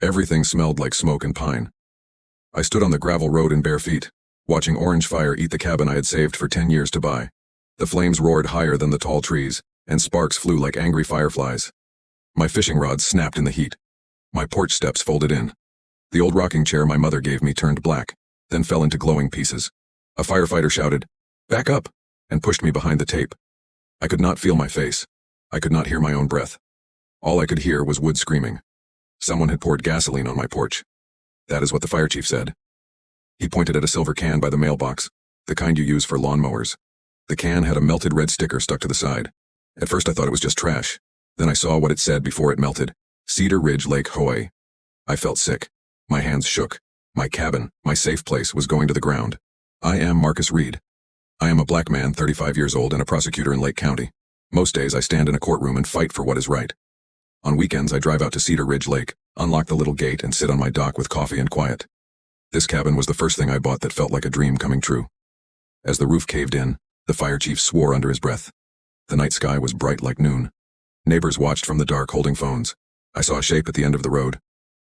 Everything smelled like smoke and pine. I stood on the gravel road in bare feet, watching orange fire eat the cabin I had saved for 10 years to buy. The flames roared higher than the tall trees, and sparks flew like angry fireflies. My fishing rods snapped in the heat. My porch steps folded in. The old rocking chair my mother gave me turned black, then fell into glowing pieces. A firefighter shouted, "Back up!" and pushed me behind the tape. I could not feel my face. I could not hear my own breath. All I could hear was wood screaming. Someone had poured gasoline on my porch. That is what the fire chief said. He pointed at a silver can by the mailbox, the kind you use for lawnmowers. The can had a melted red sticker stuck to the side. At first I thought it was just trash. Then I saw what it said before it melted. Cedar Ridge Lake HOA. I felt sick. My hands shook. My cabin, my safe place, was going to the ground. I am Marcus Reed. I am a black man, 35 years old, and a prosecutor in Lake County. Most days I stand in a courtroom and fight for what is right. On weekends I drive out to Cedar Ridge Lake, unlock the little gate, and sit on my dock with coffee and quiet. This cabin was the first thing I bought that felt like a dream coming true. As the roof caved in, the fire chief swore under his breath. The night sky was bright like noon. Neighbors watched from the dark holding phones. I saw a shape at the end of the road.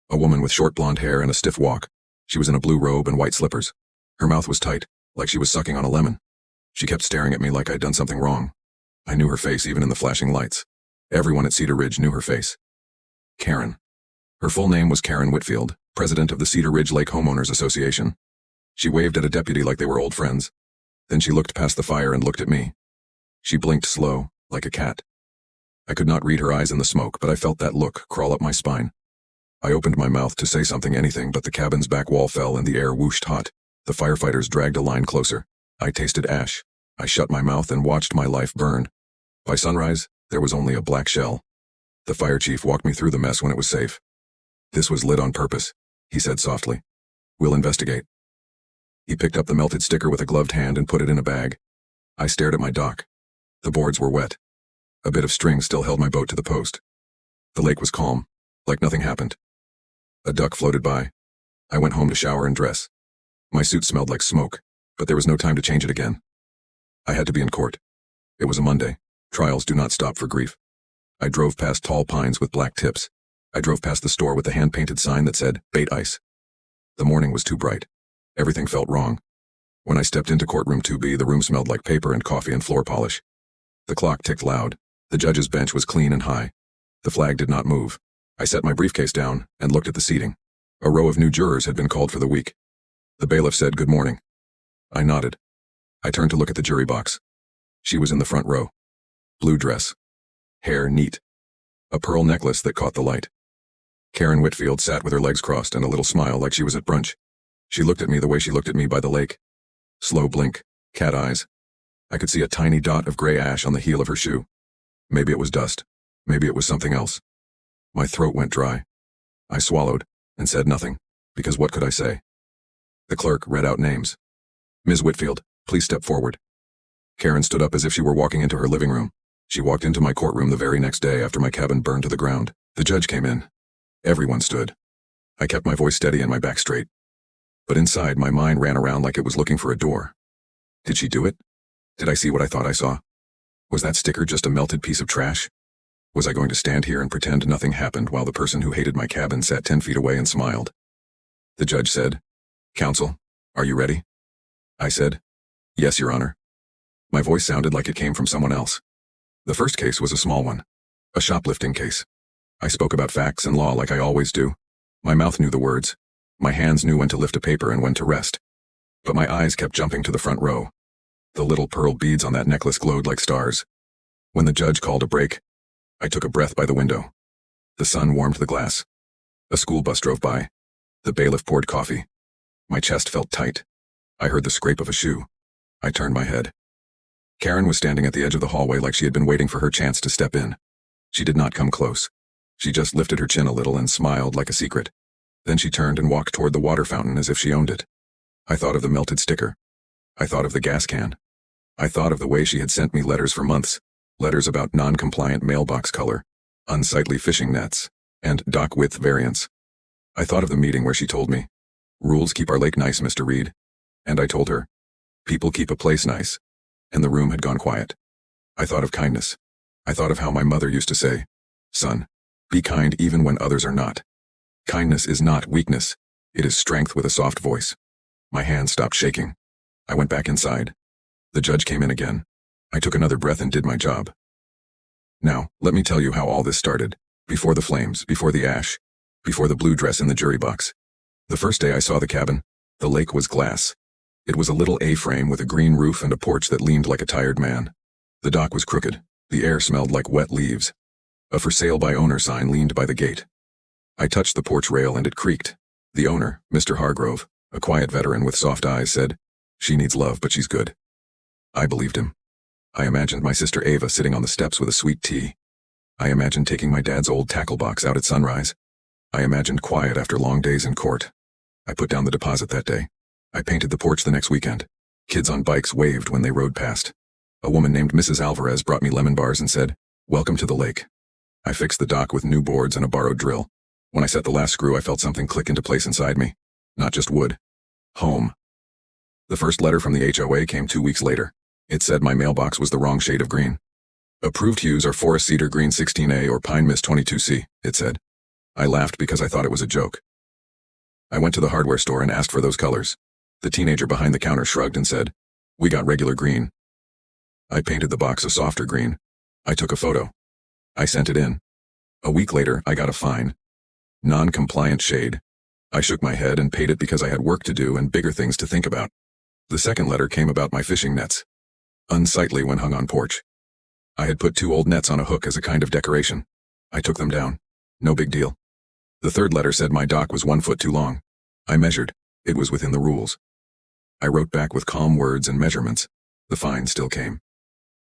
A woman with short blonde hair and a stiff walk. She was in a blue robe and white slippers. Her mouth was tight, like she was sucking on a lemon. She kept staring at me like I'd done something wrong. I knew her face even in the flashing lights. Everyone at Cedar Ridge knew her face. Karen. Her full name was Karen Whitfield, president of the Cedar Ridge Lake Homeowners Association. She waved at a deputy like they were old friends. Then she looked past the fire and looked at me. She blinked slow, like a cat. I could not read her eyes in the smoke, but I felt that look crawl up my spine. I opened my mouth to say something, anything, but the cabin's back wall fell and the air whooshed hot. The firefighters dragged a line closer. I tasted ash. I shut my mouth and watched my life burn. By sunrise, there was only a black shell. The fire chief walked me through the mess when it was safe. "This was lit on purpose," he said softly. "We'll investigate." He picked up the melted sticker with a gloved hand and put it in a bag. I stared at my dock. The boards were wet. A bit of string still held my boat to the post. The lake was calm, like nothing happened. A duck floated by. I went home to shower and dress. My suit smelled like smoke, but there was no time to change it again. I had to be in court. It was a Monday. Trials do not stop for grief. I drove past tall pines with black tips. I drove past the store with the hand-painted sign that said, "Bait Ice." The morning was too bright. Everything felt wrong. When I stepped into courtroom 2B, the room smelled like paper and coffee and floor polish. The clock ticked loud. The judge's bench was clean and high. The flag did not move. I set my briefcase down and looked at the seating. A row of new jurors had been called for the week. The bailiff said, "Good morning." I nodded. I turned to look at the jury box. She was in the front row. Blue dress. Hair neat. A pearl necklace that caught the light. Karen Whitfield sat with her legs crossed and a little smile like she was at brunch. She looked at me the way she looked at me by the lake. Slow blink, cat eyes. I could see a tiny dot of gray ash on the heel of her shoe. Maybe it was dust. Maybe it was something else. My throat went dry. I swallowed and said nothing, because what could I say? The clerk read out names. "Ms. Whitfield, please step forward." Karen stood up as if she were walking into her living room. She walked into my courtroom the very next day after my cabin burned to the ground. The judge came in. Everyone stood. I kept my voice steady and my back straight. But inside, my mind ran around like it was looking for a door. Did she do it? Did I see what I thought I saw? Was that sticker just a melted piece of trash? Was I going to stand here and pretend nothing happened while the person who hated my cabin sat 10 feet away and smiled? The judge said, "Counsel, are you ready?" I said, "Yes, Your Honor." My voice sounded like it came from someone else. The first case was a small one. A shoplifting case. I spoke about facts and law like I always do. My mouth knew the words. My hands knew when to lift a paper and when to rest. But my eyes kept jumping to the front row. The little pearl beads on that necklace glowed like stars. When the judge called a break, I took a breath by the window. The sun warmed the glass. A school bus drove by. The bailiff poured coffee. My chest felt tight. I heard the scrape of a shoe. I turned my head. Karen was standing at the edge of the hallway like she had been waiting for her chance to step in. She did not come close. She just lifted her chin a little and smiled like a secret. Then she turned and walked toward the water fountain as if she owned it. I thought of the melted sticker. I thought of the gas can. I thought of the way she had sent me letters for months. Letters about non-compliant mailbox color, unsightly fishing nets, and dock width variance. I thought of the meeting where she told me, "Rules keep our lake nice, Mr. Reed." And I told her, "People keep a place nice." And the room had gone quiet. I thought of kindness. I thought of how my mother used to say, "Son, be kind even when others are not." Kindness is not weakness. It is strength with a soft voice. My hand stopped shaking. I went back inside. The judge came in again. I took another breath and did my job. Now, let me tell you how all this started. Before the flames, before the ash, before the blue dress in the jury box. The first day I saw the cabin, the lake was glass. It was a little A-frame with a green roof and a porch that leaned like a tired man. The dock was crooked. The air smelled like wet leaves. A for sale by owner sign leaned by the gate. I touched the porch rail and it creaked. The owner, Mr. Hargrove, a quiet veteran with soft eyes, said, "She needs love, but she's good." I believed him. I imagined my sister Ava sitting on the steps with a sweet tea. I imagined taking my dad's old tackle box out at sunrise. I imagined quiet after long days in court. I put down the deposit that day. I painted the porch the next weekend. Kids on bikes waved when they rode past. A woman named Mrs. Alvarez brought me lemon bars and said, "Welcome to the lake." I fixed the dock with new boards and a borrowed drill. When I set the last screw, I felt something click into place inside me. Not just wood. Home. The first letter from the HOA came 2 weeks later. It said my mailbox was the wrong shade of green. Approved hues are forest cedar green 16A or pine mist 22C, it said. I laughed because I thought it was a joke. I went to the hardware store and asked for those colors. The teenager behind the counter shrugged and said, "We got regular green." I painted the box a softer green. I took a photo. I sent it in. A week later, I got a fine. Non-compliant shade. I shook my head and paid it because I had work to do and bigger things to think about. The second letter came about my fishing nets. Unsightly when hung on porch. I had put 2 old nets on a hook as a kind of decoration. I took them down. No big deal. The third letter said my dock was 1 foot too long. I measured. It was within the rules. I wrote back with calm words and measurements. The fine still came.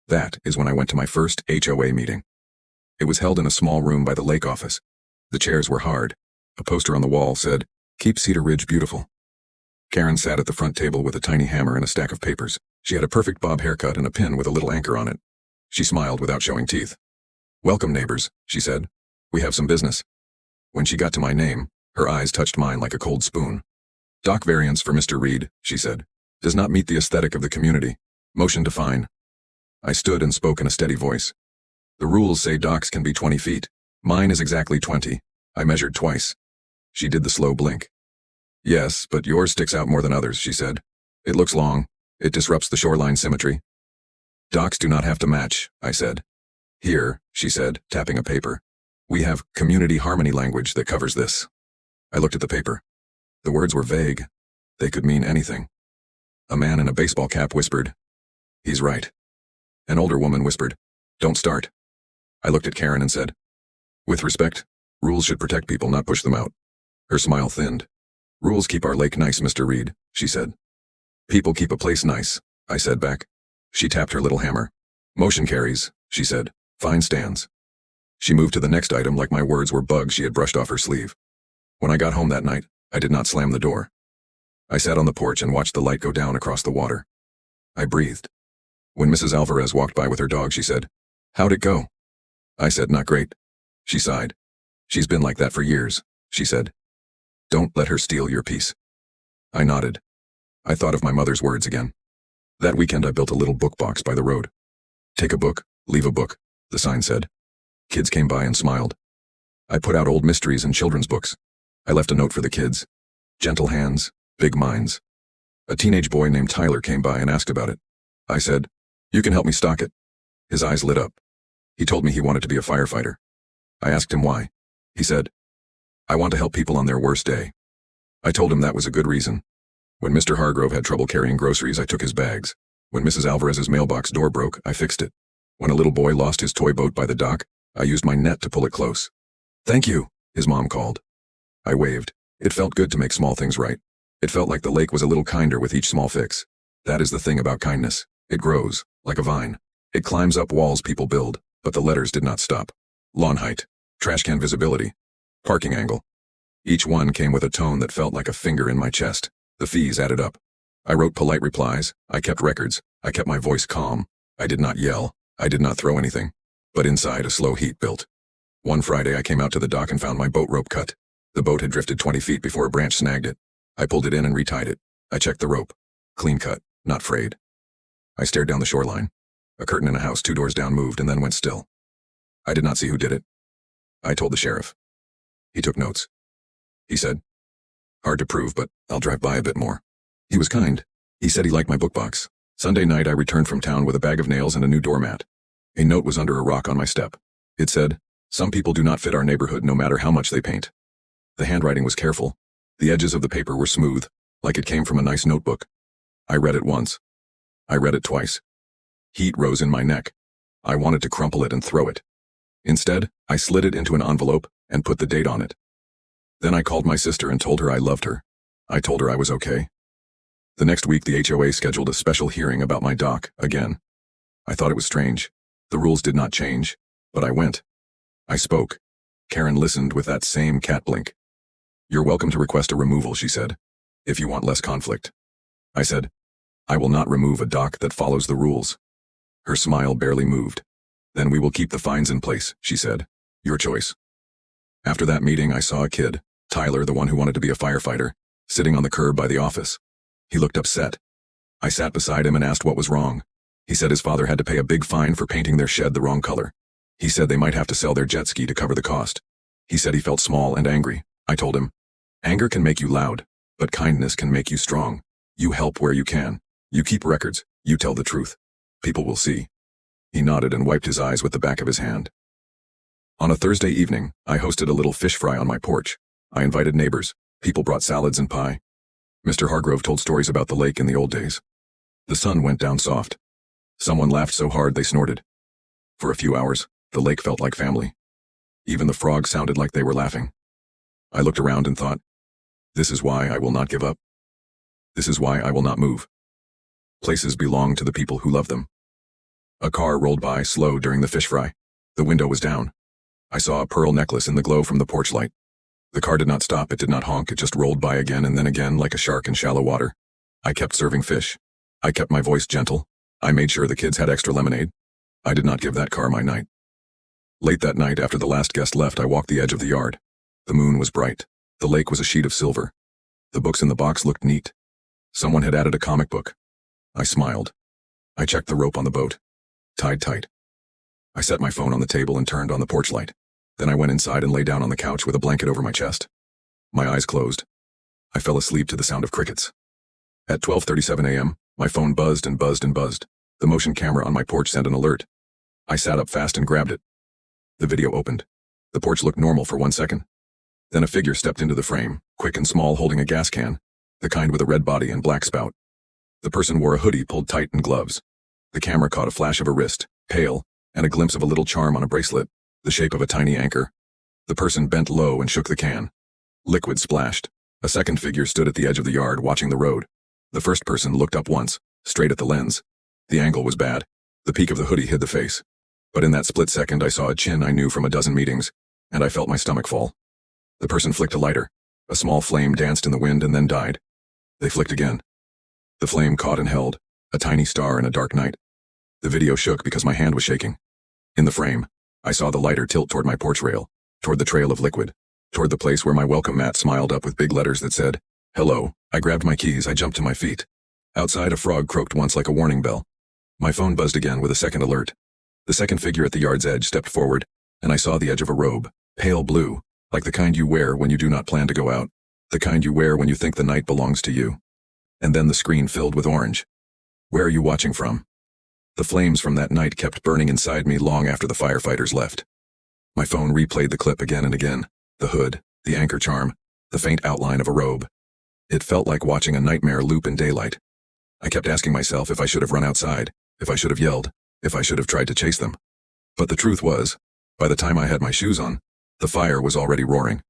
That is when I went to my first HOA meeting. It was held in a small room by the lake office. The chairs were hard. A poster on the wall said, "Keep Cedar Ridge beautiful." Karen sat at the front table with a tiny hammer and a stack of papers. She had a perfect bob haircut and a pin with a little anchor on it. She smiled without showing teeth. "Welcome, neighbors," she said. "We have some business." When she got to my name, her eyes touched mine like a cold spoon. "Dock variance for Mr. Reed," she said. "Does not meet the aesthetic of the community. Motion to fine." I stood and spoke in a steady voice. "The rules say docks can be 20 feet. Mine is exactly 20. I measured twice." She did the slow blink. "Yes, but yours sticks out more than others," she said. "It looks long. It disrupts the shoreline symmetry." "Docks do not have to match," I said. "Here," she said, tapping a paper. "We have community harmony language that covers this." I looked at the paper. The words were vague. They could mean anything. A man in a baseball cap whispered, "He's right." An older woman whispered, "Don't start." I looked at Karen and said, "With respect, rules should protect people, not push them out." Her smile thinned. "Rules keep our lake nice, Mr. Reed," she said. "People keep a place nice," I said back. She tapped her little hammer. "Motion carries," she said. "Fine stands." She moved to the next item like my words were bugs she had brushed off her sleeve. When I got home that night, I did not slam the door. I sat on the porch and watched the light go down across the water. I breathed. When Mrs. Alvarez walked by with her dog, she said, "How'd it go?" I said, "Not great." She sighed. "She's been like that for years," she said. "Don't let her steal your peace." I nodded. I thought of my mother's words again. That weekend I built a little book box by the road. "Take a book, leave a book," the sign said. Kids came by and smiled. I put out old mysteries and children's books. I left a note for the kids. Gentle hands, big minds. A teenage boy named Tyler came by and asked about it. I said, "You can help me stock it." His eyes lit up. He told me he wanted to be a firefighter. I asked him why. He said, "I want to help people on their worst day." I told him that was a good reason. When Mr. Hargrove had trouble carrying groceries, I took his bags. When Mrs. Alvarez's mailbox door broke, I fixed it. When a little boy lost his toy boat by the dock, I used my net to pull it close. "Thank you," his mom called. I waved. It felt good to make small things right. It felt like the lake was a little kinder with each small fix. That is the thing about kindness. It grows, like a vine. It climbs up walls people build, but the letters did not stop. Lawn height, trash can visibility, parking angle. Each one came with a tone that felt like a finger in my chest. The fees added up. I wrote polite replies. I kept records. I kept my voice calm. I did not yell. I did not throw anything. But inside, a slow heat built. One Friday, I came out to the dock and found my boat rope cut. The boat had drifted 20 feet before a branch snagged it. I pulled it in and retied it. I checked the rope. Clean cut, not frayed. I stared down the shoreline. A curtain in a house 2 doors down moved and then went still. I did not see who did it. I told the sheriff. He took notes. he said. Hard to prove, but I'll drive by a bit more. He was kind. He said he liked my book box. Sunday night I returned from town with a bag of nails and a new doormat. A note was under a rock on my step. It said, "Some people do not fit our neighborhood no matter how much they paint." The handwriting was careful. The edges of the paper were smooth, like it came from a nice notebook. I read it once. I read it twice. Heat rose in my neck. I wanted to crumple it and throw it. Instead, I slid it into an envelope and put the date on it. Then I called my sister and told her I loved her. I told her I was okay. The next week, the HOA scheduled a special hearing about my dock again. I thought it was strange. The rules did not change, but I went. I spoke. Karen listened with that same cat blink. "You're welcome to request a removal," she said, "if you want less conflict." I said, "I will not remove a dock that follows the rules." Her smile barely moved. "Then we will keep the fines in place," she said. "Your choice." After that meeting, I saw a kid, Tyler, the one who wanted to be a firefighter, sitting on the curb by the office. He looked upset. I sat beside him and asked what was wrong. He said his father had to pay a big fine for painting their shed the wrong color. He said they might have to sell their jet ski to cover the cost. He said he felt small and angry. I told him, "Anger can make you loud, but kindness can make you strong. You help where you can. You keep records. You tell the truth. People will see." He nodded and wiped his eyes with the back of his hand. On a Thursday evening, I hosted a little fish fry on my porch. I invited neighbors. People brought salads and pie. Mr. Hargrove told stories about the lake in the old days. The sun went down soft. Someone laughed so hard they snorted. For a few hours, the lake felt like family. Even the frogs sounded like they were laughing. I looked around and thought, this is why I will not give up. This is why I will not move. Places belong to the people who love them. A car rolled by slow during the fish fry. The window was down. I saw a pearl necklace in the glow from the porch light. The car did not stop, it did not honk, it just rolled by again and then again like a shark in shallow water. I kept serving fish. I kept my voice gentle. I made sure the kids had extra lemonade. I did not give that car my night. Late that night, after the last guest left, I walked the edge of the yard. The moon was bright. The lake was a sheet of silver. The books in the box looked neat. Someone had added a comic book. I smiled. I checked the rope on the boat. Tied tight. I set my phone on the table and turned on the porch light. Then I went inside and lay down on the couch with a blanket over my chest. My eyes closed. I fell asleep to the sound of crickets. At 12:37 a.m., my phone buzzed and buzzed and buzzed. The motion camera on my porch sent an alert. I sat up fast and grabbed it. The video opened. The porch looked normal for 1 second. Then a figure stepped into the frame, quick and small, holding a gas can, the kind with a red body and black spout. The person wore a hoodie pulled tight and gloves. The camera caught a flash of a wrist, pale, and a glimpse of a little charm on a bracelet, the shape of a tiny anchor. The person bent low and shook the can. Liquid splashed. A second figure stood at the edge of the yard, watching the road. The first person looked up once, straight at the lens. The angle was bad. The peak of the hoodie hid the face. But in that split second, I saw a chin I knew from a dozen meetings, and I felt my stomach fall. The person flicked a lighter. A small flame danced in the wind and then died. They flicked again. The flame caught and held, a tiny star in a dark night. The video shook because my hand was shaking. In the frame, I saw the lighter tilt toward my porch rail, toward the trail of liquid, toward the place where my welcome mat smiled up with big letters that said, "Hello." I grabbed my keys, I jumped to my feet. Outside, a frog croaked once like a warning bell. My phone buzzed again with a second alert. The second figure at the yard's edge stepped forward, and I saw the edge of a robe, pale blue, like the kind you wear when you do not plan to go out, the kind you wear when you think the night belongs to you. And then the screen filled with orange. Where are you watching from? The flames from that night kept burning inside me long after the firefighters left. My phone replayed the clip again and again, the hood, the anchor charm, the faint outline of a robe. It felt like watching a nightmare loop in daylight. I kept asking myself if I should have run outside, if I should have yelled, if I should have tried to chase them. But the truth was, by the time I had my shoes on, the fire was already roaring.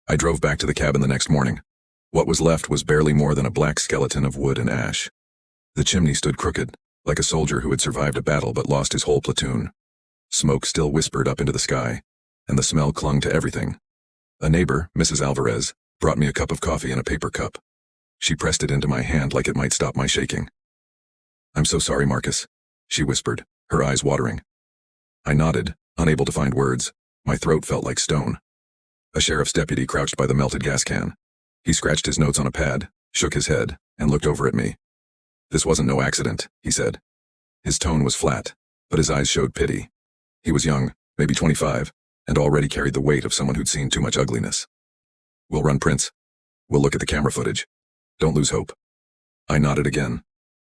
I drove back to the cabin the next morning. What was left was barely more than a black skeleton of wood and ash. The chimney stood crooked, like a soldier who had survived a battle but lost his whole platoon. Smoke still whispered up into the sky, and the smell clung to everything. A neighbor, Mrs. Alvarez, brought me a cup of coffee in a paper cup. She pressed it into my hand like it might stop my shaking. "I'm so sorry, Marcus," she whispered, her eyes watering. I nodded, unable to find words. My throat felt like stone. A sheriff's deputy crouched by the melted gas can. He scratched his notes on a pad, shook his head, and looked over at me. "This wasn't no accident," he said. His tone was flat, but his eyes showed pity. He was young, maybe 25, and already carried the weight of someone who'd seen too much ugliness. We'll run prints. We'll look at the camera footage. Don't lose hope. I nodded again,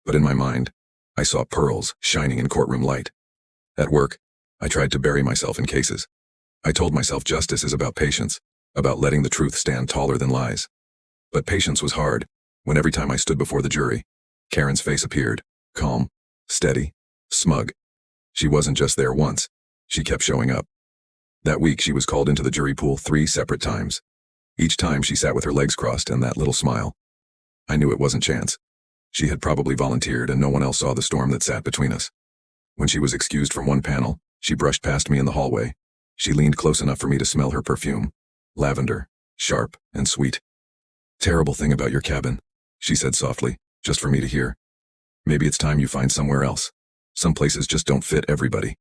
but in my mind, I saw pearls shining in courtroom light. At work, I tried to bury myself in cases. I told myself justice is about patience, about letting the truth stand taller than lies. But patience was hard when every time I stood before the jury, Karen's face appeared, calm, steady, smug. She wasn't just there once. She kept showing up. That week she was called into the jury pool 3 separate times. Each time she sat with her legs crossed and that little smile. I knew it wasn't chance. She had probably volunteered and no one else saw the storm that sat between us. When she was excused from one panel, she brushed past me in the hallway. She leaned close enough for me to smell her perfume. Lavender, sharp and sweet. "Terrible thing about your cabin," she said softly, just for me to hear. "Maybe it's time you find somewhere else. Some places just don't fit everybody."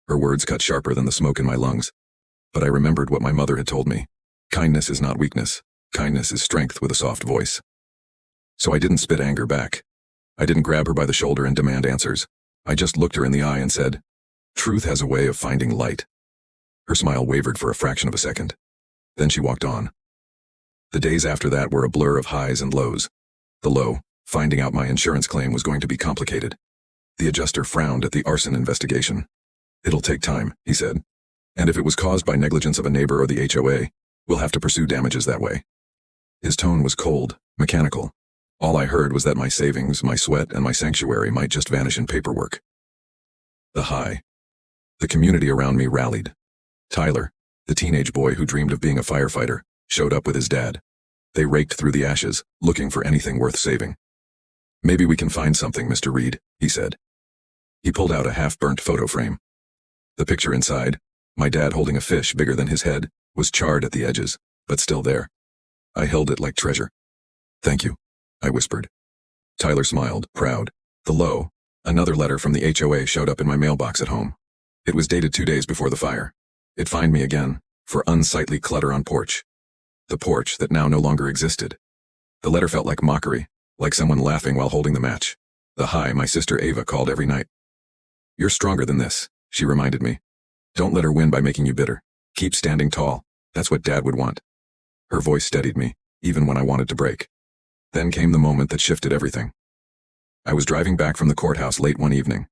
Her words cut sharper than the smoke in my lungs. But I remembered what my mother had told me. Kindness is not weakness. Kindness is strength with a soft voice. So I didn't spit anger back. I didn't grab her by the shoulder and demand answers. I just looked her in the eye and said, "Truth has a way of finding light." Her smile wavered for a fraction of a second. Then she walked on. The days after that were a blur of highs and lows. The low, finding out my insurance claim was going to be complicated. The adjuster frowned at the arson investigation. "It'll take time," he said. "And if it was caused by negligence of a neighbor or the HOA, we'll have to pursue damages that way." His tone was cold, mechanical. All I heard was that my savings, my sweat, and my sanctuary might just vanish in paperwork. The high. The community around me rallied. Tyler, the teenage boy who dreamed of being a firefighter, showed up with his dad. They raked through the ashes, looking for anything worth saving. "Maybe we can find something, Mr. Reed," he said. He pulled out a half-burnt photo frame. The picture inside, my dad holding a fish bigger than his head, was charred at the edges, but still there. I held it like treasure. "Thank you," I whispered. Tyler smiled, proud. The low, another letter from the HOA showed up in my mailbox at home. It was dated 2 days before the fire. It fined me again, for unsightly clutter on porch. The porch that now no longer existed. The letter felt like mockery, like someone laughing while holding the match. The high my sister Ava called every night. "You're stronger than this," she reminded me. "Don't let her win by making you bitter. Keep standing tall. That's what Dad would want." Her voice steadied me, even when I wanted to break. Then came the moment that shifted everything. I was driving back from the courthouse late one evening.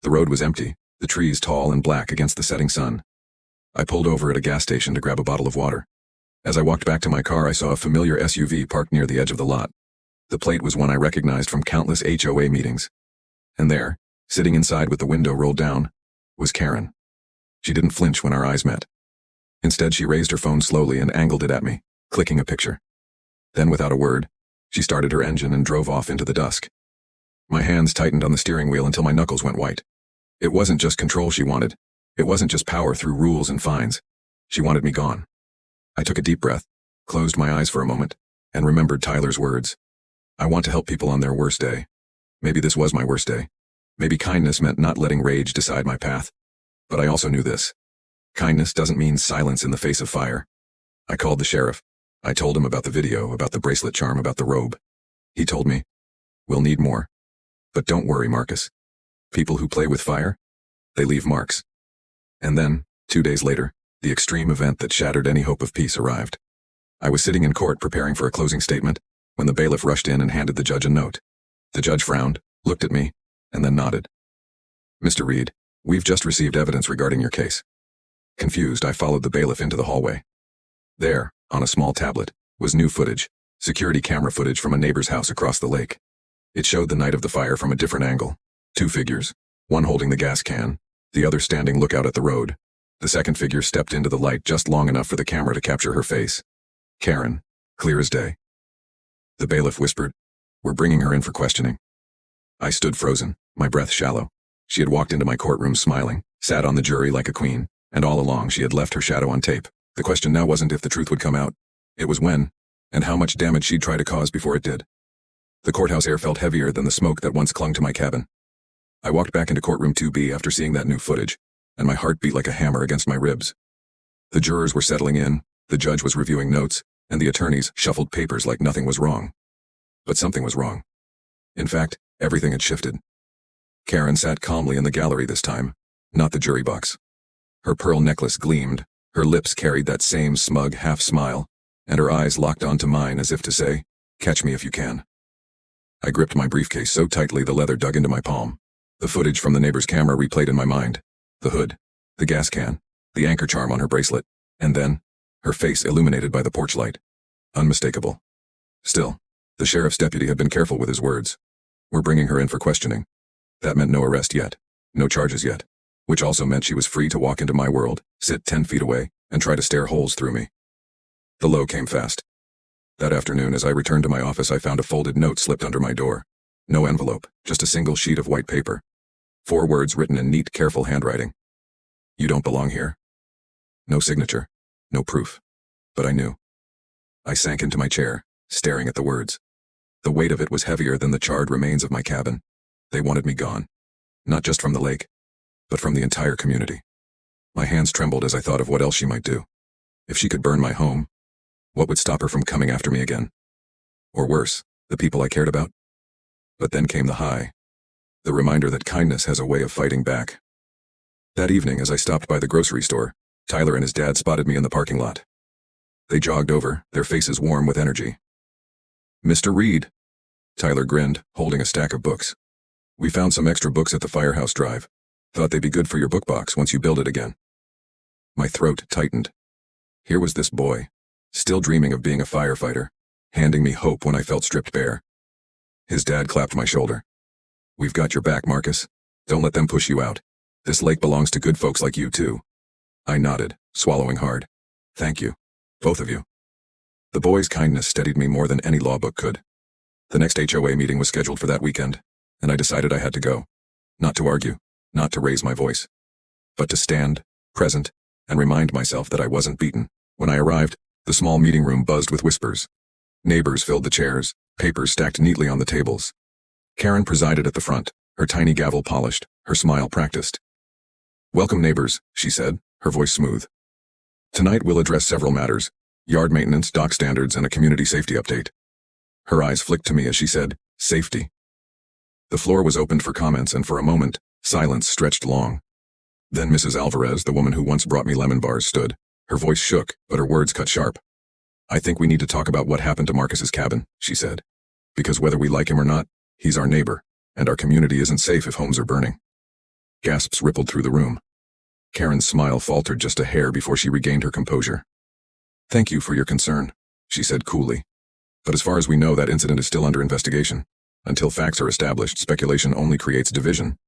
The road was empty, the trees tall and black against the setting sun. I pulled over at a gas station to grab a bottle of water. As I walked back to my car, I saw a familiar SUV parked near the edge of the lot. The plate was one I recognized from countless HOA meetings. And there, sitting inside with the window rolled down, was Karen. She didn't flinch when our eyes met. Instead, she raised her phone slowly and angled it at me, clicking a picture. Then, without a word, she started her engine and drove off into the dusk. My hands tightened on the steering wheel until my knuckles went white. It wasn't just control she wanted. It wasn't just power through rules and fines. She wanted me gone. I took a deep breath, closed my eyes for a moment, and remembered Tyler's words. I want to help people on their worst day. Maybe this was my worst day. Maybe kindness meant not letting rage decide my path. But I also knew this. Kindness doesn't mean silence in the face of fire. I called the sheriff. I told him about the video, about the bracelet charm, about the robe. He told me, "We'll need more. But don't worry, Marcus. People who play with fire, they leave marks." And then, 2 days later, the extreme event that shattered any hope of peace arrived. I was sitting in court preparing for a closing statement when the bailiff rushed in and handed the judge a note. The judge frowned, looked at me, and then nodded. "Mr. Reed, we've just received evidence regarding your case." Confused, I followed the bailiff into the hallway. There, on a small tablet, was new footage, security camera footage from a neighbor's house across the lake. It showed the night of the fire from a different angle. 2 figures, one holding the gas can, the other standing lookout at the road. The second figure stepped into the light just long enough for the camera to capture her face. Karen, clear as day. The bailiff whispered, "We're bringing her in for questioning." I stood frozen, my breath shallow. She had walked into my courtroom smiling, sat on the jury like a queen, and all along she had left her shadow on tape. The question now wasn't if the truth would come out. It was when, and how much damage she'd try to cause before it did. The courthouse air felt heavier than the smoke that once clung to my cabin. I walked back into courtroom 2B after seeing that new footage, and my heart beat like a hammer against my ribs. The jurors were settling in, the judge was reviewing notes, and the attorneys shuffled papers like nothing was wrong. But something was wrong. In fact, everything had shifted. Karen sat calmly in the gallery this time, not the jury box. Her pearl necklace gleamed, her lips carried that same smug half-smile, and her eyes locked onto mine as if to say, "Catch me if you can." I gripped my briefcase so tightly the leather dug into my palm. The footage from the neighbor's camera replayed in my mind. The hood, the gas can, the anchor charm on her bracelet, and then, her face illuminated by the porch light. Unmistakable. Still, the sheriff's deputy had been careful with his words. "We're bringing her in for questioning." That meant no arrest yet, no charges yet, which also meant she was free to walk into my world, sit 10 feet away, and try to stare holes through me. The low came fast. That afternoon, as I returned to my office, I found a folded note slipped under my door. No envelope, just a single sheet of white paper. 4 words written in neat, careful handwriting. "You don't belong here." No signature, no proof. But I knew. I sank into my chair, staring at the words. The weight of it was heavier than the charred remains of my cabin. They wanted me gone. Not just from the lake, but from the entire community. My hands trembled as I thought of what else she might do. If she could burn my home, what would stop her from coming after me again? Or worse, the people I cared about? But then came the high. The reminder that kindness has a way of fighting back. That evening, as I stopped by the grocery store, Tyler and his dad spotted me in the parking lot. They jogged over, their faces warm with energy. "Mr. Reed." Tyler grinned, holding a stack of books. "We found some extra books at the firehouse drive. Thought they'd be good for your book box once you build it again." My throat tightened. Here was this boy, still dreaming of being a firefighter, handing me hope when I felt stripped bare. His dad clapped my shoulder. "We've got your back, Marcus. Don't let them push you out. This lake belongs to good folks like you, too." I nodded, swallowing hard. "Thank you. Both of you." The boy's kindness steadied me more than any law book could. The next HOA meeting was scheduled for that weekend, and I decided I had to go. Not to argue, not to raise my voice, but to stand, present, and remind myself that I wasn't beaten. When I arrived, the small meeting room buzzed with whispers. Neighbors filled the chairs, papers stacked neatly on the tables. Karen presided at the front, her tiny gavel polished, her smile practiced. "Welcome, neighbors," she said, her voice smooth. "Tonight we'll address several matters: yard maintenance, dock standards, and a community safety update." Her eyes flicked to me as she said, "Safety." The floor was opened for comments, and for a moment, silence stretched long. Then Mrs. Alvarez, the woman who once brought me lemon bars, stood. Her voice shook, but her words cut sharp. "I think we need to talk about what happened to Marcus's cabin," she said. "Because whether we like him or not, he's our neighbor, and our community isn't safe if homes are burning." Gasps rippled through the room. Karen's smile faltered just a hair before she regained her composure. "Thank you for your concern," she said coolly. "But as far as we know, that incident is still under investigation. Until facts are established, speculation only creates division."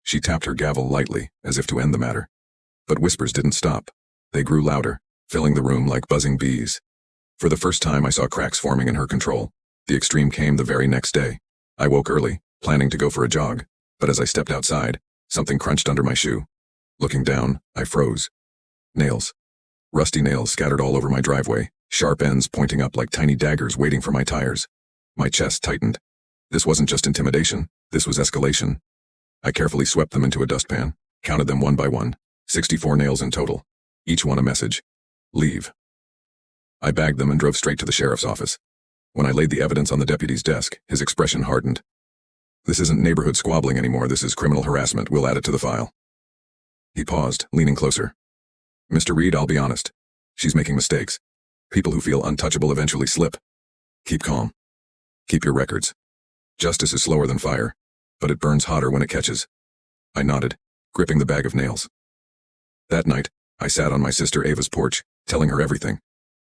She tapped her gavel lightly, as if to end the matter. But whispers didn't stop. They grew louder, filling the room like buzzing bees. For the first time, I saw cracks forming in her control. The extreme came the very next day. I woke early, planning to go for a jog, but as I stepped outside, something crunched under my shoe. Looking down, I froze. Nails. Rusty nails scattered all over my driveway, sharp ends pointing up like tiny daggers waiting for my tires. My chest tightened. This wasn't just intimidation, this was escalation. I carefully swept them into a dustpan, counted them one by one, 64 nails in total. Each one a message. Leave. I bagged them and drove straight to the sheriff's office. When I laid the evidence on the deputy's desk, his expression hardened. "This isn't neighborhood squabbling anymore, this is criminal harassment. We'll add it to the file." He paused, leaning closer. "Mr. Reed, I'll be honest. She's making mistakes. People who feel untouchable eventually slip. Keep calm. Keep your records. Justice is slower than fire, but it burns hotter when it catches." I nodded, gripping the bag of nails. That night, I sat on my sister Ava's porch, telling her everything.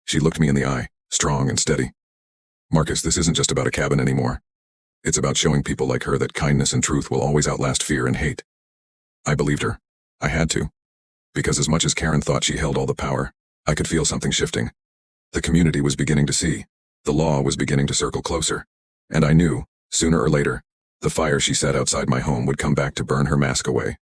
She looked me in the eye, strong and steady. "Marcus, this isn't just about a cabin anymore. It's about showing people like her that kindness and truth will always outlast fear and hate." I believed her. I had to. Because as much as Karen thought she held all the power, I could feel something shifting. The community was beginning to see. The law was beginning to circle closer. And I knew, sooner or later, the fire she set outside my home would come back to burn her mask away.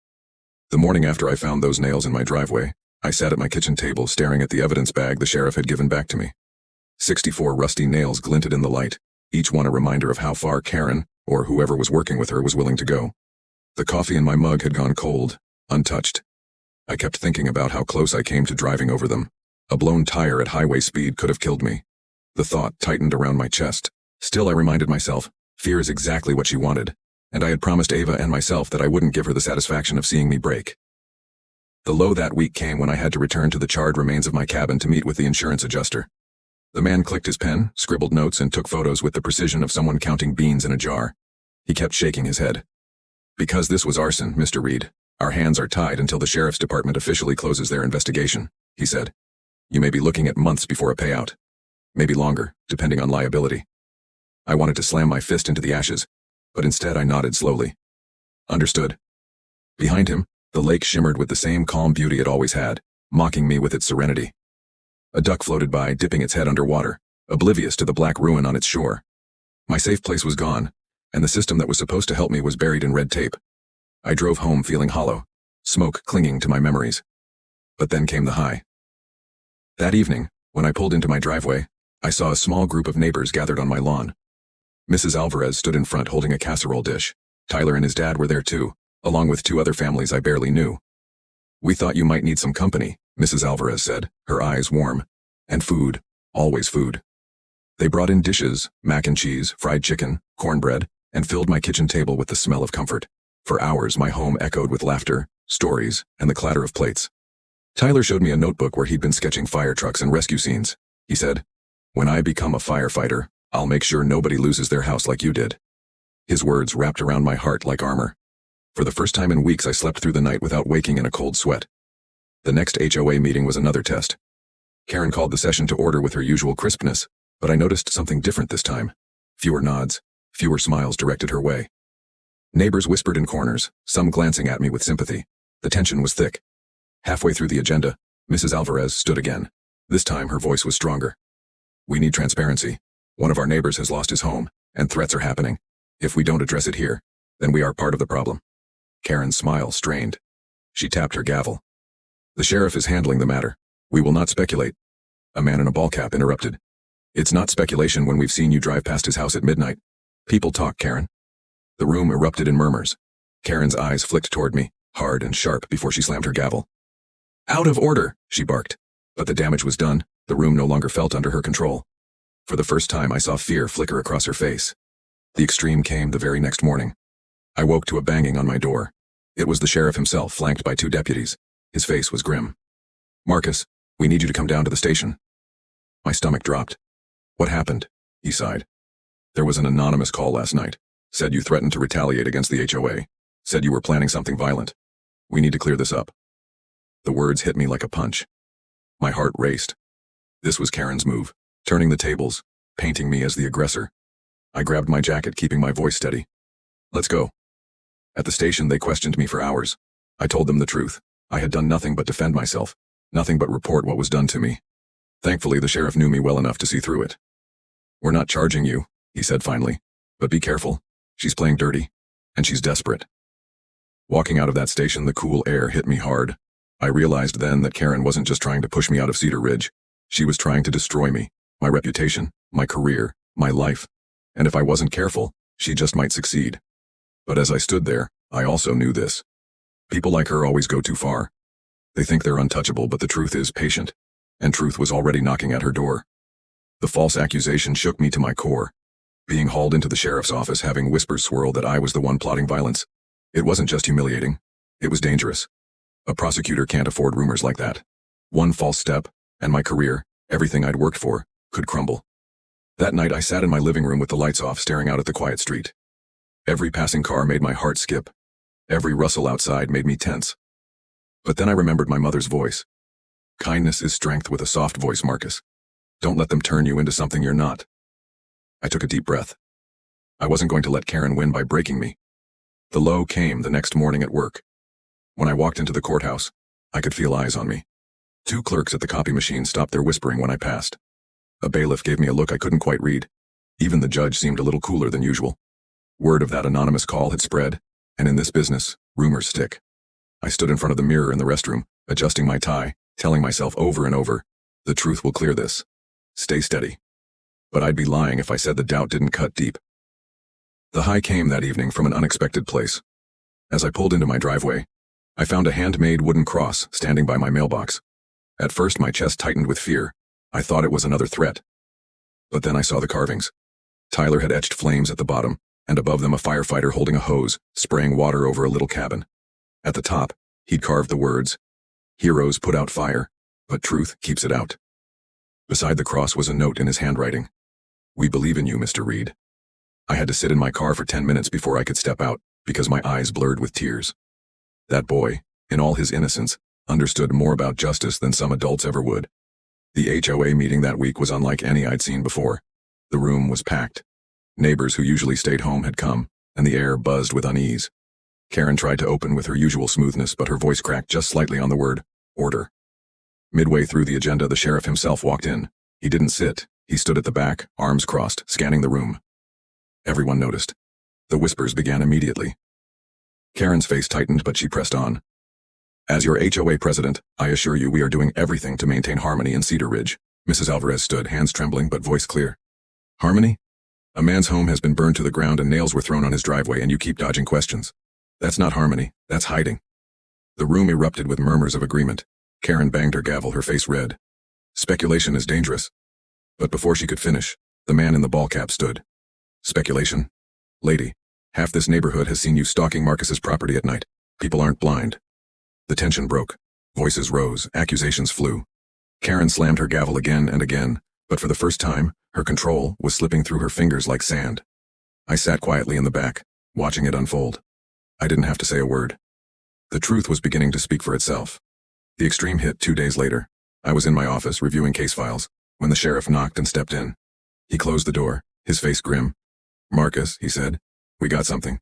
The morning after I found those nails in my driveway, I sat at my kitchen table staring at the evidence bag the sheriff had given back to me. 64 rusty nails glinted in the light, each one a reminder of how far Karen, or whoever was working with her, was willing to go. The coffee in my mug had gone cold, untouched. I kept thinking about how close I came to driving over them. A blown tire at highway speed could have killed me. The thought tightened around my chest. Still, I reminded myself, fear is exactly what she wanted, and I had promised Ava and myself that I wouldn't give her the satisfaction of seeing me break. The low that week came when I had to return to the charred remains of my cabin to meet with the insurance adjuster. The man clicked his pen, scribbled notes, and took photos with the precision of someone counting beans in a jar. He kept shaking his head. Because this was arson, Mr. Reed, our hands are tied until the sheriff's department officially closes their investigation, he said. You may be looking at months before a payout. Maybe longer, depending on liability. I wanted to slam my fist into the ashes, but instead I nodded slowly. Understood. Behind him, the lake shimmered with the same calm beauty it always had, mocking me with its serenity. A duck floated by, dipping its head underwater, oblivious to the black ruin on its shore. My safe place was gone, and the system that was supposed to help me was buried in red tape. I drove home feeling hollow, smoke clinging to my memories. But then came the high. That evening, when I pulled into my driveway, I saw a small group of neighbors gathered on my lawn. Mrs. Alvarez stood in front holding a casserole dish. Tyler and his dad were there too, along with 2 other families I barely knew. We thought you might need some company, Mrs. Alvarez said, her eyes warm. And food, always food. They brought in dishes, mac and cheese, fried chicken, cornbread, and filled my kitchen table with the smell of comfort. For hours my home echoed with laughter, stories, and the clatter of plates. Tyler showed me a notebook where he'd been sketching fire trucks and rescue scenes. He said, "When I become a firefighter, I'll make sure nobody loses their house like you did." His words wrapped around my heart like armor. For the first time in weeks I slept through the night without waking in a cold sweat. The next HOA meeting was another test. Karen called the session to order with her usual crispness, but I noticed something different this time. Fewer nods, fewer smiles directed her way. Neighbors whispered in corners, some glancing at me with sympathy. The tension was thick. Halfway through the agenda, Mrs. Alvarez stood again. This time her voice was stronger. "We need transparency. One of our neighbors has lost his home, and threats are happening. If we don't address it here, then we are part of the problem." Karen's smile strained. She tapped her gavel. "The sheriff is handling the matter. We will not speculate." A man in a ball cap interrupted. "It's not speculation when we've seen you drive past his house at midnight. People talk, Karen." The room erupted in murmurs. Karen's eyes flicked toward me, hard and sharp, before she slammed her gavel. "Out of order," she barked. But the damage was done. The room no longer felt under her control. For the first time I saw fear flicker across her face. The extreme came the very next morning. I woke to a banging on my door. It was the sheriff himself, flanked by 2 deputies. His face was grim. "Marcus, we need you to come down to the station." My stomach dropped. "What happened?" he sighed. "There was an anonymous call last night. Said you threatened to retaliate against the HOA. Said you were planning something violent. We need to clear this up." The words hit me like a punch. My heart raced. This was Karen's move, turning the tables, painting me as the aggressor. I grabbed my jacket, keeping my voice steady. "Let's go." At the station they questioned me for hours. I told them the truth. I had done nothing but defend myself, nothing but report what was done to me. Thankfully the sheriff knew me well enough to see through it. "We're not charging you," he said finally. "But be careful. She's playing dirty. And she's desperate." Walking out of that station, the cool air hit me hard. I realized then that Karen wasn't just trying to push me out of Cedar Ridge. She was trying to destroy me, my reputation, my career, my life. And if I wasn't careful, she just might succeed. But as I stood there, I also knew this. People like her always go too far. They think they're untouchable, but the truth is patient. And truth was already knocking at her door. The false accusation shook me to my core. Being hauled into the sheriff's office, having whispers swirl that I was the one plotting violence. It wasn't just humiliating. It was dangerous. A prosecutor can't afford rumors like that. One false step, and my career, everything I'd worked for, could crumble. That night I sat in my living room with the lights off, staring out at the quiet street. Every passing car made my heart skip. Every rustle outside made me tense. But then I remembered my mother's voice. "Kindness is strength with a soft voice, Marcus. Don't let them turn you into something you're not." I took a deep breath. I wasn't going to let Karen win by breaking me. The low came the next morning at work. When I walked into the courthouse, I could feel eyes on me. 2 clerks at the copy machine stopped their whispering when I passed. A bailiff gave me a look I couldn't quite read. Even the judge seemed a little cooler than usual. Word of that anonymous call had spread, and in this business, rumors stick. I stood in front of the mirror in the restroom, adjusting my tie, telling myself over and over, "The truth will clear this. Stay steady." But I'd be lying if I said the doubt didn't cut deep. The high came that evening from an unexpected place. As I pulled into my driveway, I found a handmade wooden cross standing by my mailbox. At first my chest tightened with fear. I thought it was another threat. But then I saw the carvings. Tyler had etched flames at the bottom, and above them a firefighter holding a hose, spraying water over a little cabin. At the top, he'd carved the words, "Heroes put out fire, but truth keeps it out." Beside the cross was a note in his handwriting. "We believe in you, Mr. Reed." I had to sit in my car for 10 minutes before I could step out, because my eyes blurred with tears. That boy, in all his innocence, understood more about justice than some adults ever would. The HOA meeting that week was unlike any I'd seen before. The room was packed. Neighbors who usually stayed home had come, and the air buzzed with unease. Karen tried to open with her usual smoothness, but her voice cracked just slightly on the word, order. Midway through the agenda, the sheriff himself walked in. He didn't sit. He stood at the back, arms crossed, scanning the room. Everyone noticed. The whispers began immediately. Karen's face tightened, but she pressed on. "As your HOA president, I assure you we are doing everything to maintain harmony in Cedar Ridge." Mrs. Alvarez stood, hands trembling but voice clear. "Harmony? A man's home has been burned to the ground and nails were thrown on his driveway, and you keep dodging questions. That's not harmony, that's hiding." The room erupted with murmurs of agreement. Karen banged her gavel, her face red. "Speculation is dangerous." But before she could finish, the man in the ball cap stood. "Speculation? Lady, half this neighborhood has seen you stalking Marcus's property at night. People aren't blind." The tension broke. Voices rose, accusations flew. Karen slammed her gavel again and again, but for the first time, her control was slipping through her fingers like sand. I sat quietly in the back, watching it unfold. I didn't have to say a word. The truth was beginning to speak for itself. The extreme hit 2 days later. I was in my office reviewing case files, when the sheriff knocked and stepped in. He closed the door, his face grim. "Marcus," he said, "we got something.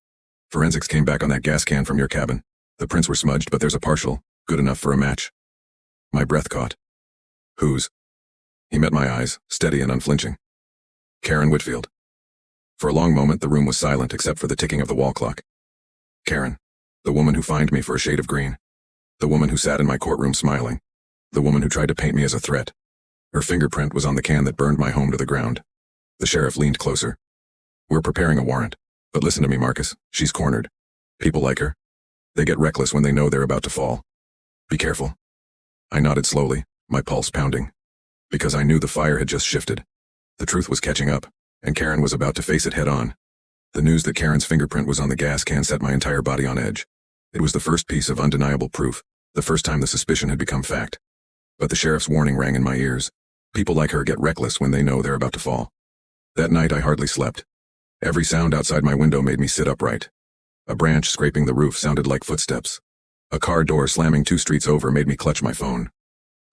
Forensics came back on that gas can from your cabin. The prints were smudged, but there's a partial, good enough for a match." My breath caught. "Whose?" He met my eyes, steady and unflinching. "Karen Whitfield." For a long moment the room was silent except for the ticking of the wall clock. Karen, the woman who fined me for a shade of green. The woman who sat in my courtroom smiling. The woman who tried to paint me as a threat. Her fingerprint was on the can that burned my home to the ground. The sheriff leaned closer. "We're preparing a warrant. But listen to me, Marcus. She's cornered. People like her. They get reckless when they know they're about to fall. Be careful." I nodded slowly, my pulse pounding. Because I knew the fire had just shifted. The truth was catching up, and Karen was about to face it head on. The news that Karen's fingerprint was on the gas can set my entire body on edge. It was the first piece of undeniable proof, the first time the suspicion had become fact. But the sheriff's warning rang in my ears. People like her get reckless when they know they're about to fall. That night I hardly slept. Every sound outside my window made me sit upright. A branch scraping the roof sounded like footsteps. A car door slamming 2 streets over made me clutch my phone.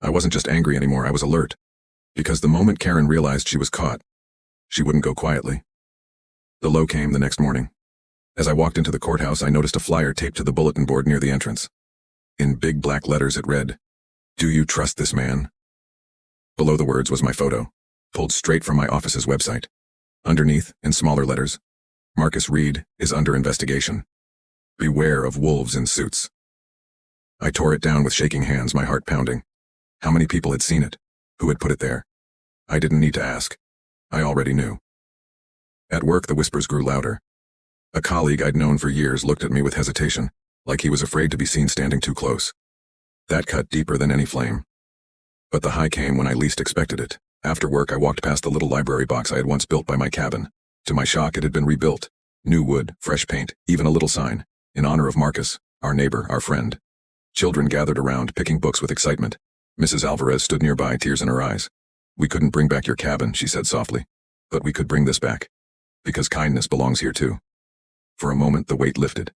I wasn't just angry anymore, I was alert. Because the moment Karen realized she was caught, she wouldn't go quietly. The low came the next morning. As I walked into the courthouse, I noticed a flyer taped to the bulletin board near the entrance. In big black letters it read, "Do you trust this man?" Below the words was my photo, pulled straight from my office's website. Underneath, in smaller letters, "Marcus Reed is under investigation. Beware of wolves in suits." I tore it down with shaking hands, my heart pounding. How many people had seen it? Who had put it there? I didn't need to ask. I already knew. At work, the whispers grew louder. A colleague I'd known for years looked at me with hesitation, like he was afraid to be seen standing too close. That cut deeper than any flame. But the high came when I least expected it. After work, I walked past the little library box I had once built by my cabin. To my shock, it had been rebuilt. New wood, fresh paint, even a little sign, in honor of Marcus, our neighbor, our friend. Children gathered around, picking books with excitement. Mrs. Alvarez stood nearby, tears in her eyes. "We couldn't bring back your cabin," she said softly. "But we could bring this back. Because kindness belongs here too." For a moment, the weight lifted.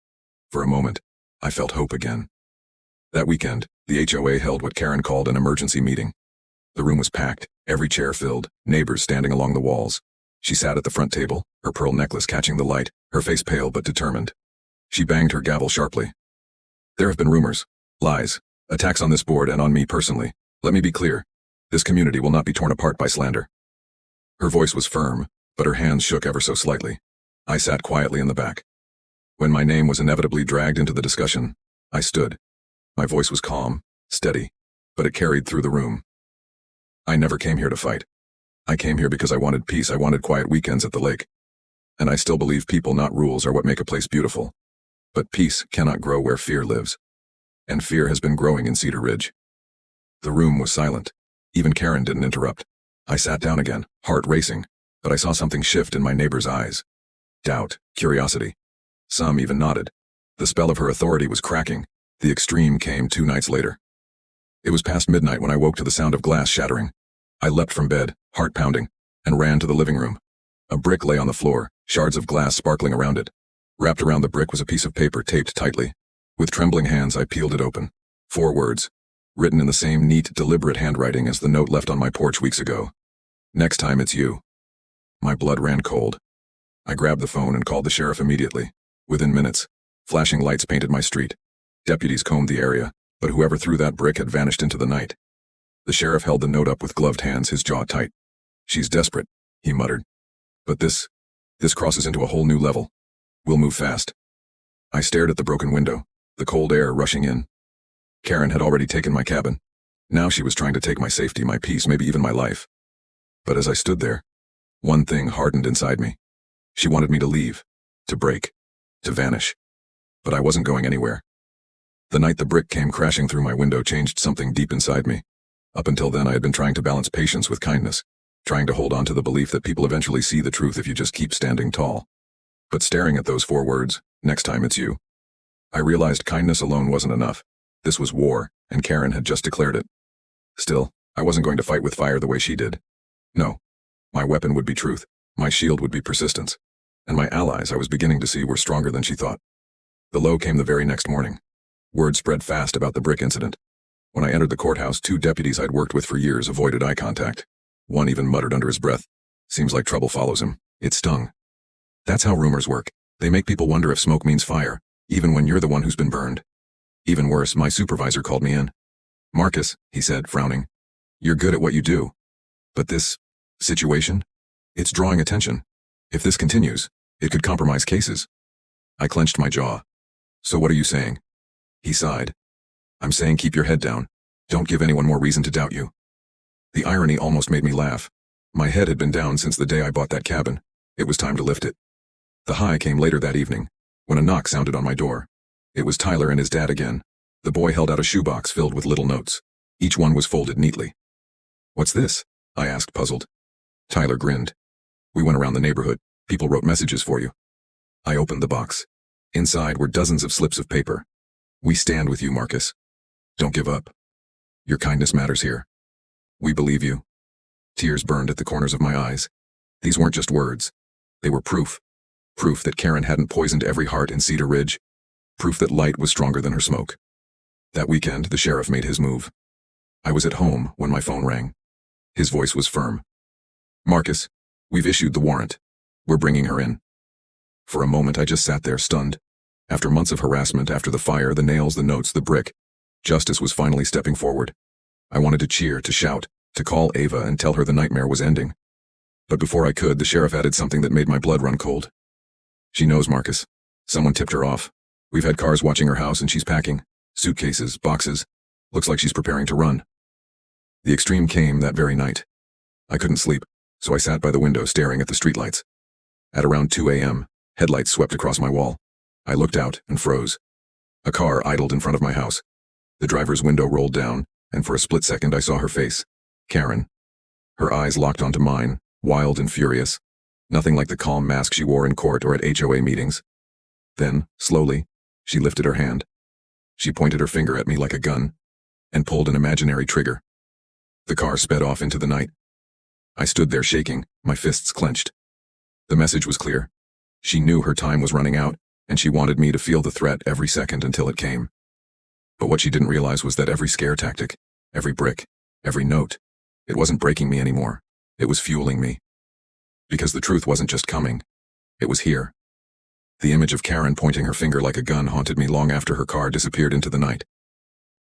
For a moment, I felt hope again. That weekend, the HOA held what Karen called an emergency meeting. The room was packed, every chair filled, neighbors standing along the walls. She sat at the front table, her pearl necklace catching the light, her face pale but determined. She banged her gavel sharply. "There have been rumors, lies, attacks on this board and on me personally. Let me be clear. This community will not be torn apart by slander." Her voice was firm, but her hands shook ever so slightly. I sat quietly in the back. When my name was inevitably dragged into the discussion, I stood. My voice was calm, steady, but it carried through the room. I never came here to fight. I came here because I wanted peace. I wanted quiet weekends at the lake. And I still believe people, not rules, are what make a place beautiful. But peace cannot grow where fear lives. And fear has been growing in Cedar Ridge. The room was silent. Even Karen didn't interrupt. I sat down again, heart racing, but I saw something shift in my neighbor's eyes. Doubt, curiosity. Some even nodded. The spell of her authority was cracking. The extreme came 2 nights later. It was past midnight when I woke to the sound of glass shattering. I leapt from bed, heart pounding, and ran to the living room. A brick lay on the floor, shards of glass sparkling around it. Wrapped around the brick was a piece of paper taped tightly. With trembling hands, I peeled it open. 4 words, written in the same neat, deliberate handwriting as the note left on my porch weeks ago. Next time it's you. My blood ran cold. I grabbed the phone and called the sheriff immediately. Within minutes, flashing lights painted my street. Deputies combed the area, but whoever threw that brick had vanished into the night. The sheriff held the note up with gloved hands, his jaw tight. "She's desperate," he muttered. "But this crosses into a whole new level. We'll move fast." I stared at the broken window, the cold air rushing in. Karen had already taken my cabin. Now she was trying to take my safety, my peace, maybe even my life. But as I stood there, one thing hardened inside me. She wanted me to leave, to break, to vanish. But I wasn't going anywhere. The night the brick came crashing through my window changed something deep inside me. Up until then, I had been trying to balance patience with kindness, trying to hold on to the belief that people eventually see the truth if you just keep standing tall. But staring at those 4 words, "Next time it's you," I realized kindness alone wasn't enough. This was war, and Karen had just declared it. Still, I wasn't going to fight with fire the way she did. No. My weapon would be truth. My shield would be persistence. And my allies, I was beginning to see, were stronger than she thought. The low came the very next morning. Word spread fast about the brick incident. When I entered the courthouse, 2 deputies I'd worked with for years avoided eye contact. One even muttered under his breath, "Seems like trouble follows him." It stung. That's how rumors work. They make people wonder if smoke means fire, even when you're the one who's been burned. Even worse, my supervisor called me in. "Marcus," he said, frowning, "you're good at what you do. But this situation? It's drawing attention. If this continues, it could compromise cases." I clenched my jaw. "So what are you saying?" He sighed. "I'm saying keep your head down. Don't give anyone more reason to doubt you." The irony almost made me laugh. My head had been down since the day I bought that cabin. It was time to lift it. The high came later that evening, when a knock sounded on my door. It was Tyler and his dad again. The boy held out a shoebox filled with little notes. Each one was folded neatly. "What's this?" I asked, puzzled. Tyler grinned. "We went around the neighborhood. People wrote messages for you." I opened the box. Inside were dozens of slips of paper. "We stand with you, Marcus. Don't give up. Your kindness matters here. We believe you." Tears burned at the corners of my eyes. These weren't just words. They were proof. Proof that Karen hadn't poisoned every heart in Cedar Ridge. Proof that light was stronger than her smoke. That weekend, the sheriff made his move. I was at home when my phone rang. His voice was firm. "Marcus, we've issued the warrant. We're bringing her in." For a moment, I just sat there, stunned. After months of harassment, after the fire, the nails, the notes, the brick, justice was finally stepping forward. I wanted to cheer, to shout, to call Ava and tell her the nightmare was ending. But before I could, the sheriff added something that made my blood run cold. "She knows, Marcus. Someone tipped her off. We've had cars watching her house and she's packing. Suitcases, boxes. Looks like she's preparing to run." The extreme came that very night. I couldn't sleep, so I sat by the window staring at the streetlights. At around 2 a.m., headlights swept across my wall. I looked out and froze. A car idled in front of my house. The driver's window rolled down, and for a split second I saw her face. Karen. Her eyes locked onto mine, wild and furious. Nothing like the calm mask she wore in court or at HOA meetings. Then, slowly, she lifted her hand. She pointed her finger at me like a gun, and pulled an imaginary trigger. The car sped off into the night. I stood there shaking, my fists clenched. The message was clear. She knew her time was running out, and she wanted me to feel the threat every second until it came. But what she didn't realize was that every scare tactic, every brick, every note, it wasn't breaking me anymore. It was fueling me. Because the truth wasn't just coming. It was here. The image of Karen pointing her finger like a gun haunted me long after her car disappeared into the night.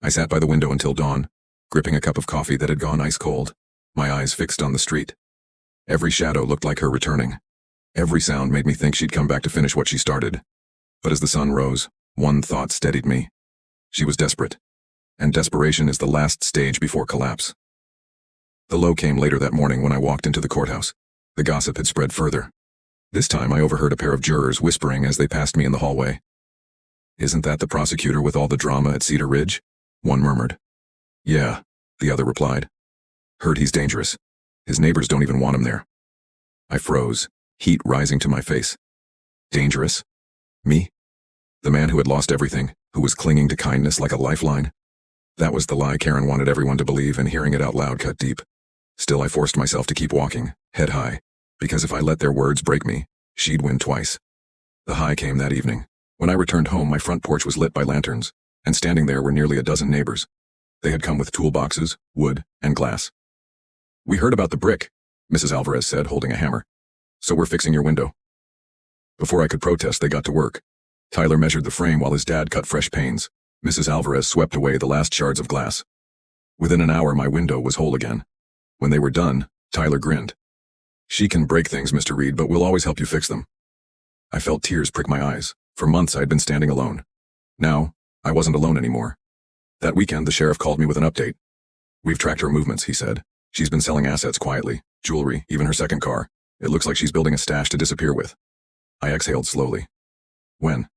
I sat by the window until dawn, gripping a cup of coffee that had gone ice cold, my eyes fixed on the street. Every shadow looked like her returning. Every sound made me think she'd come back to finish what she started. But as the sun rose, one thought steadied me. She was desperate. And desperation is the last stage before collapse. The low came later that morning when I walked into the courthouse. The gossip had spread further. This time I overheard a pair of jurors whispering as they passed me in the hallway. "Isn't that the prosecutor with all the drama at Cedar Ridge?" one murmured. "Yeah," the other replied. "Heard he's dangerous. His neighbors don't even want him there." I froze, heat rising to my face. Dangerous? Me? The man who had lost everything, who was clinging to kindness like a lifeline? That was the lie Karen wanted everyone to believe, and hearing it out loud cut deep. Still, I forced myself to keep walking, head high, because if I let their words break me, she'd win twice. The high came that evening. When I returned home, my front porch was lit by lanterns, and standing there were nearly a dozen neighbors. They had come with toolboxes, wood, and glass. "We heard about the brick," Mrs. Alvarez said, holding a hammer. "So we're fixing your window." Before I could protest, they got to work. Tyler measured the frame while his dad cut fresh panes. Mrs. Alvarez swept away the last shards of glass. Within an hour, my window was whole again. When they were done, Tyler grinned. "She can break things, Mr. Reed, but we'll always help you fix them." I felt tears prick my eyes. For months, I had been standing alone. Now, I wasn't alone anymore. That weekend, the sheriff called me with an update. "We've tracked her movements," he said. "She's been selling assets quietly, jewelry, even her second car. It looks like she's building a stash to disappear with." I exhaled slowly. "When?"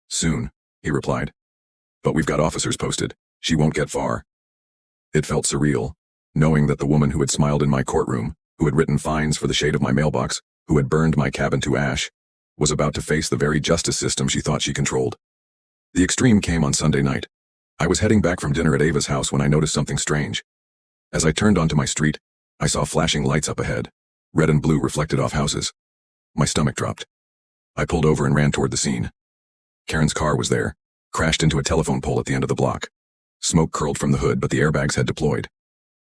"Soon," he replied. "But we've got officers posted. She won't get far." It felt surreal, knowing that the woman who had smiled in my courtroom, who had written fines for the shade of my mailbox, who had burned my cabin to ash, was about to face the very justice system she thought she controlled. The extreme came on Sunday night. I was heading back from dinner at Ava's house when I noticed something strange. As I turned onto my street, I saw flashing lights up ahead, red and blue reflected off houses. My stomach dropped. I pulled over and ran toward the scene. Karen's car was there, crashed into a telephone pole at the end of the block. Smoke curled from the hood, but the airbags had deployed.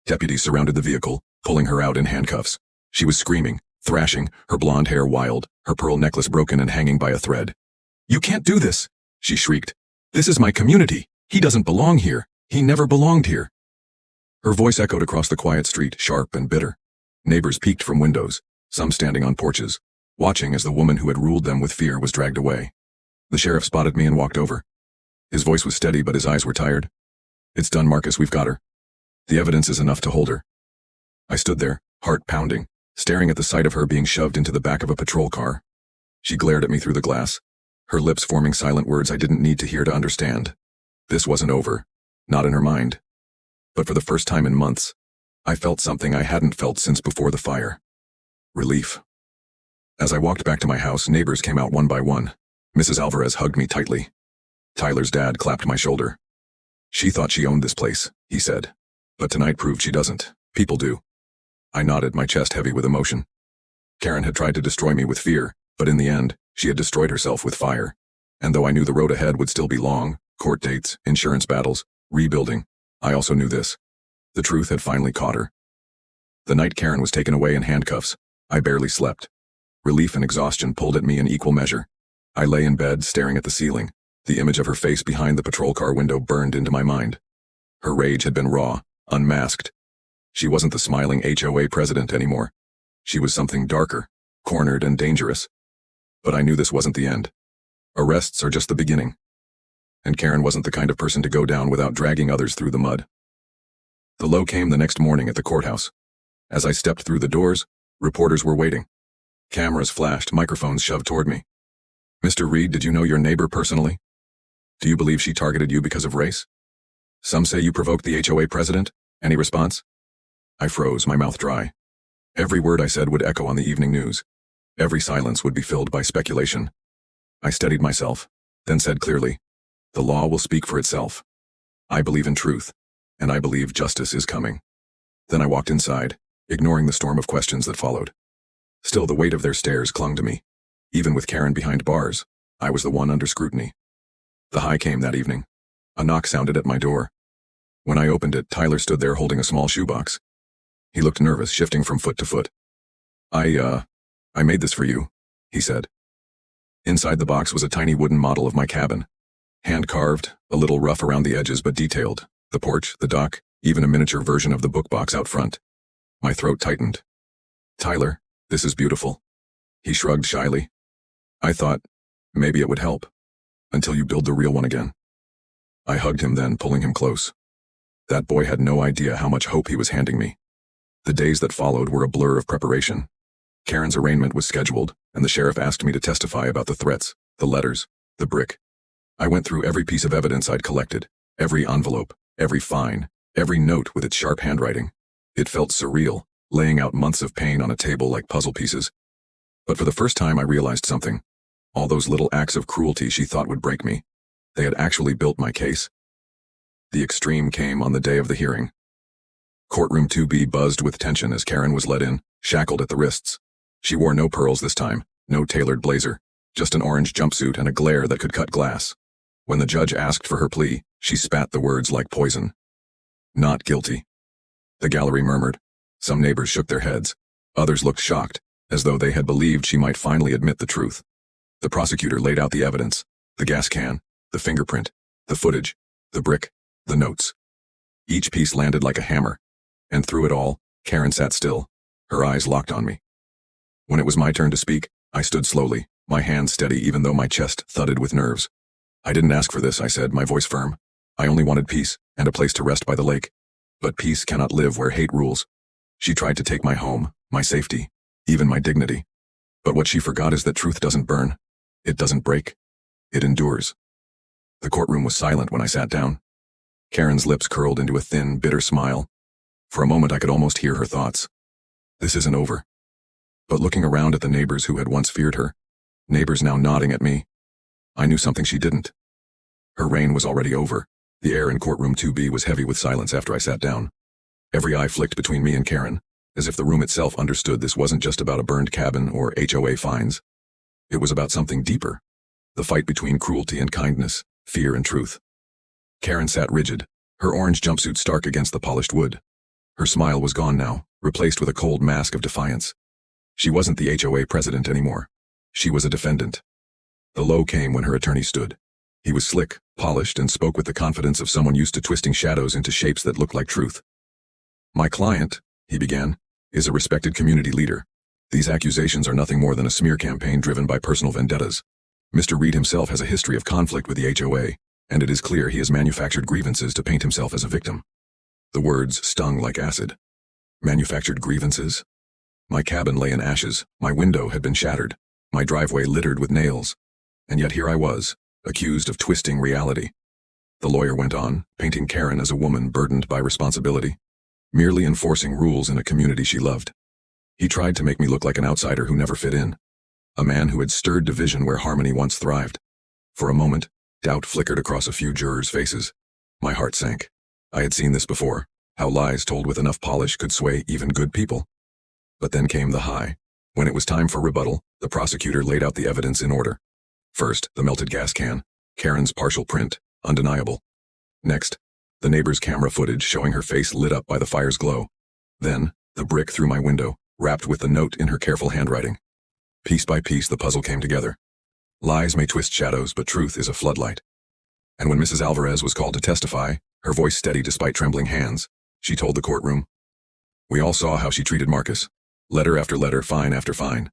Deputies surrounded the vehicle, pulling her out in handcuffs. She was screaming, thrashing, her blonde hair wild, her pearl necklace broken and hanging by a thread. "You can't do this!" she shrieked. "This is my community. He doesn't belong here. He never belonged here." Her voice echoed across the quiet street, sharp and bitter. Neighbors peeked from windows, some standing on porches, watching as the woman who had ruled them with fear was dragged away. The sheriff spotted me and walked over. His voice was steady, but his eyes were tired. "It's done, Marcus. We've got her. The evidence is enough to hold her." I stood there, heart pounding, staring at the sight of her being shoved into the back of a patrol car. She glared at me through the glass, her lips forming silent words I didn't need to hear to understand. This wasn't over. Not in her mind. But for the first time in months, I felt something I hadn't felt since before the fire. Relief. As I walked back to my house, neighbors came out one by one. Mrs. Alvarez hugged me tightly. Tyler's dad clapped my shoulder. "She thought she owned this place," he said. "But tonight proved she doesn't. People do." I nodded, my chest heavy with emotion. Karen had tried to destroy me with fear, but in the end, she had destroyed herself with fire. And though I knew the road ahead would still be long, court dates, insurance battles, rebuilding, I also knew this. The truth had finally caught her. The night Karen was taken away in handcuffs, I barely slept. Relief and exhaustion pulled at me in equal measure. I lay in bed, staring at the ceiling. The image of her face behind the patrol car window burned into my mind. Her rage had been raw, unmasked. She wasn't the smiling HOA president anymore. She was something darker, cornered and dangerous. But I knew this wasn't the end. Arrests are just the beginning. And Karen wasn't the kind of person to go down without dragging others through the mud. The low came the next morning at the courthouse. As I stepped through the doors, reporters were waiting. Cameras flashed, microphones shoved toward me. "Mr. Reed, did you know your neighbor personally? Do you believe she targeted you because of race? Some say you provoked the HOA president. Any response?" I froze, my mouth dry. Every word I said would echo on the evening news. Every silence would be filled by speculation. I steadied myself, then said clearly, "The law will speak for itself. I believe in truth, and I believe justice is coming." Then I walked inside, ignoring the storm of questions that followed. Still, the weight of their stares clung to me. Even with Karen behind bars, I was the one under scrutiny. The high came that evening. A knock sounded at my door. When I opened it, Tyler stood there holding a small shoebox. He looked nervous, shifting from foot to foot. I made this for you," he said. Inside the box was a tiny wooden model of my cabin. Hand-carved, a little rough around the edges but detailed. The porch, the dock, even a miniature version of the book box out front. My throat tightened. "Tyler, this is beautiful." He shrugged shyly. "I thought maybe it would help. Until you build the real one again." I hugged him then, pulling him close. That boy had no idea how much hope he was handing me. The days that followed were a blur of preparation. Karen's arraignment was scheduled, and the sheriff asked me to testify about the threats, the letters, the brick. I went through every piece of evidence I'd collected, every envelope, every fine, every note with its sharp handwriting. It felt surreal, laying out months of pain on a table like puzzle pieces. But for the first time I realized something. All those little acts of cruelty she thought would break me, they had actually built my case. The extreme came on the day of the hearing. Courtroom 2B buzzed with tension as Karen was led in, shackled at the wrists. She wore no pearls this time, no tailored blazer, just an orange jumpsuit and a glare that could cut glass. When the judge asked for her plea, she spat the words like poison. Not guilty. The gallery murmured. Some neighbors shook their heads. Others looked shocked, as though they had believed she might finally admit the truth. The prosecutor laid out the evidence, the gas can, the fingerprint, the footage, the brick, the notes. Each piece landed like a hammer, and through it all, Karen sat still, her eyes locked on me. When it was my turn to speak, I stood slowly, my hands steady even though my chest thudded with nerves. I didn't ask for this, I said, my voice firm. I only wanted peace, and a place to rest by the lake. But peace cannot live where hate rules. She tried to take my home, my safety, even my dignity. But what she forgot is that truth doesn't burn. It doesn't break. It endures. The courtroom was silent when I sat down. Karen's lips curled into a thin, bitter smile. For a moment I could almost hear her thoughts. This isn't over. But looking around at the neighbors who had once feared her, neighbors now nodding at me, I knew something she didn't. Her reign was already over. The air in courtroom 2B was heavy with silence after I sat down. Every eye flicked between me and Karen, as if the room itself understood this wasn't just about a burned cabin or HOA fines. It was about something deeper. The fight between cruelty and kindness, fear and truth. Karen sat rigid, her orange jumpsuit stark against the polished wood. Her smile was gone now, replaced with a cold mask of defiance. She wasn't the HOA president anymore. She was a defendant. The low came when her attorney stood. He was slick, polished, and spoke with the confidence of someone used to twisting shadows into shapes that looked like truth. My client, he began, is a respected community leader. These accusations are nothing more than a smear campaign driven by personal vendettas. Mr. Reed himself has a history of conflict with the HOA, and it is clear he has manufactured grievances to paint himself as a victim. The words stung like acid. Manufactured grievances? My cabin lay in ashes, my window had been shattered, my driveway littered with nails. And yet here I was, accused of twisting reality. The lawyer went on, painting Karen as a woman burdened by responsibility, merely enforcing rules in a community she loved. He tried to make me look like an outsider who never fit in, a man who had stirred division where harmony once thrived. For a moment, doubt flickered across a few jurors' faces. My heart sank. I had seen this before, how lies told with enough polish could sway even good people. But then came the high. When it was time for rebuttal, the prosecutor laid out the evidence in order. First, the melted gas can, Karen's partial print, undeniable. Next, the neighbor's camera footage showing her face lit up by the fire's glow. Then, the brick through my window, wrapped with the note in her careful handwriting. Piece by piece the puzzle came together. Lies may twist shadows, but truth is a floodlight. And when Mrs. Alvarez was called to testify, her voice steady despite trembling hands, she told the courtroom. We all saw how she treated Marcus. Letter after letter, fine after fine.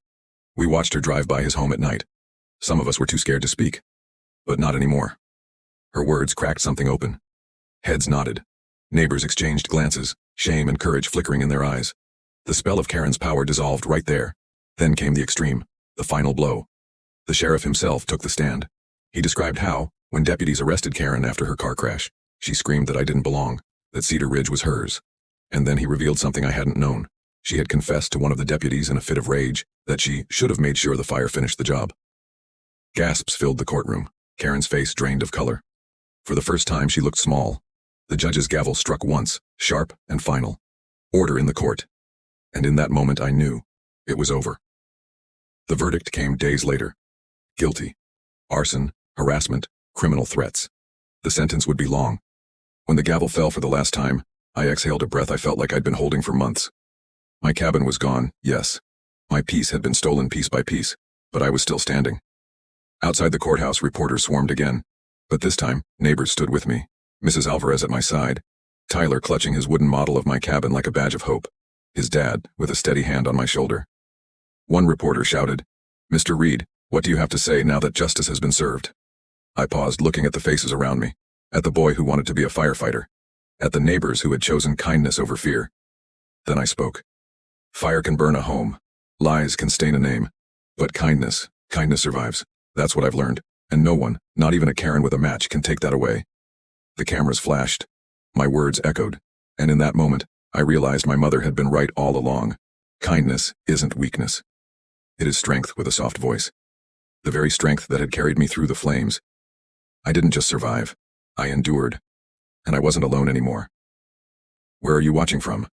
We watched her drive by his home at night. Some of us were too scared to speak. But not anymore. Her words cracked something open. Heads nodded. Neighbors exchanged glances, shame and courage flickering in their eyes. The spell of Karen's power dissolved right there. Then came the extreme, the final blow. The sheriff himself took the stand. He described how, when deputies arrested Karen after her car crash, she screamed that I didn't belong, that Cedar Ridge was hers. And then he revealed something I hadn't known. She had confessed to one of the deputies in a fit of rage that she should have made sure the fire finished the job. Gasps filled the courtroom. Karen's face drained of color. For the first time she looked small. The judge's gavel struck once, sharp and final. Order in the court. And in that moment I knew. It was over. The verdict came days later. Guilty. Arson, harassment, criminal threats. The sentence would be long. When the gavel fell for the last time, I exhaled a breath I felt like I'd been holding for months. My cabin was gone, yes. My peace had been stolen piece by piece, but I was still standing. Outside the courthouse, reporters swarmed again. But this time, neighbors stood with me, Mrs. Alvarez at my side, Tyler clutching his wooden model of my cabin like a badge of hope, his dad with a steady hand on my shoulder. One reporter shouted, Mr. Reed, what do you have to say now that justice has been served? I paused, looking at the faces around me, at the boy who wanted to be a firefighter, at the neighbors who had chosen kindness over fear. Then I spoke. Fire can burn a home. Lies can stain a name. But kindness survives. That's what I've learned. And no one, not even a Karen with a match, can take that away. The cameras flashed. My words echoed. And in that moment, I realized my mother had been right all along. Kindness isn't weakness. It is strength with a soft voice. The very strength that had carried me through the flames. I didn't just survive. I endured. And I wasn't alone anymore. Where are you watching from?